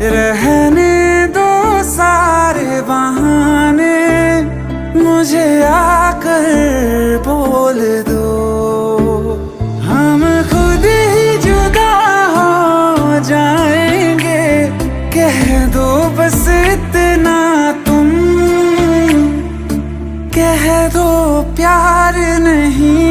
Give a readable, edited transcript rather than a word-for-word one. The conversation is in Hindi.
रहने दो सारे बहाने, मुझे आकर बोल दो। हम खुद ही जुदा हो जाएंगे, कह दो बस इतना तुम, कह दो प्यार नहीं